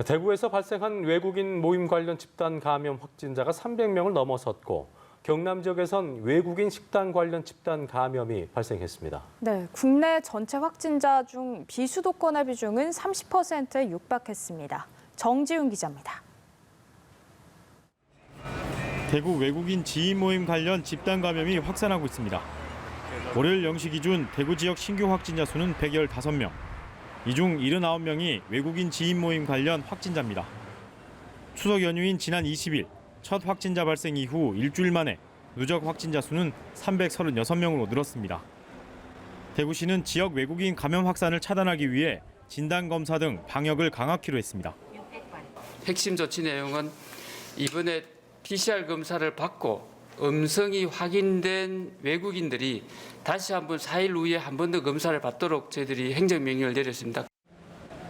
대구에서 발생한 외국인 모임 관련 집단 감염 확진자가 300명을 넘어섰고 경남 지역에선 외국인 식당 관련 집단 감염이 발생했습니다. 네, 국내 전체 확진자 중 비수도권의 비중은 30%에 육박했습니다. 정지훈 기자입니다. 대구 외국인 지인 모임 관련 집단 감염이 확산하고 있습니다. 월요일 0시 기준 대구 지역 신규 확진자 수는 115명. 이 중 79명이 외국인 지인 모임 관련 확진자입니다. 추석 연휴인 지난 20일 첫 확진자 발생 이후 일주일 만에 누적 확진자 수는 336명으로 늘었습니다. 대구시는 지역 외국인 감염 확산을 차단하기 위해 진단검사 등 방역을 강화키로 했습니다. 핵심 조치 내용은 이번에 PCR 검사를 받고 음성이 확인된 외국인들이 다시 한번 4일 후에 한 번 더 검사를 받도록 저희들이 행정명령을 내렸습니다.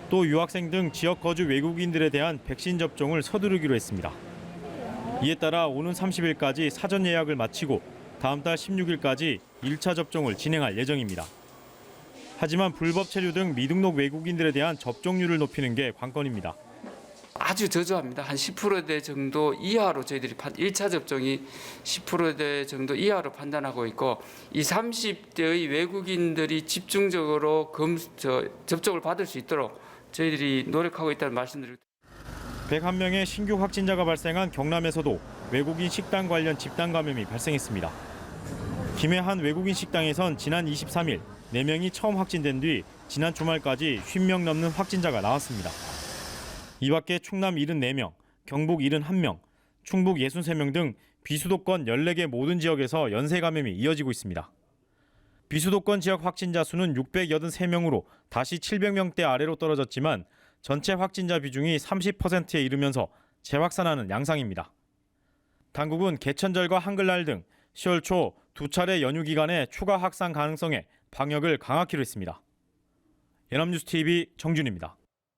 또 유학생 등 지역 거주 외국인들에 대한 백신 접종을 서두르기로 했습니다. 이에 따라 오는 30일까지 사전 예약을 마치고 다음 달 16일까지 1차 접종을 진행할 예정입니다. 하지만 불법 체류 등 미등록 외국인들에 대한 접종률을 높이는 게 관건입니다. 아주 저조합니다. 한 10%대 정도 이하로 저희들이 1차 접종이 10%대 정도 이하로 판단하고 있고 이 30대의 외국인들이 집중적으로 접종을 받을 수 있도록 저희들이 노력하고 있다는 말씀드립니다. 101명의 신규 확진자가 발생한 경남에서도 외국인 식당 관련 집단 감염이 발생했습니다. 김해 한 외국인 식당에선 지난 23일 4명이 처음 확진된 뒤 지난 주말까지 50명 넘는 확진자가 나왔습니다. 이 밖에 충남 74명, 경북 71명, 충북 63명 등 비수도권 14개 모든 지역에서 연쇄 감염이 이어지고 있습니다. 비수도권 지역 확진자 수는 683명으로 다시 700명대 아래로 떨어졌지만 전체 확진자 비중이 30%에 이르면서 재확산하는 양상입니다. 당국은 개천절과 한글날 등 10월 초 두 차례 연휴 기간에 추가 확산 가능성에 방역을 강화키로 했습니다. 연합뉴스 TV 정준입니다.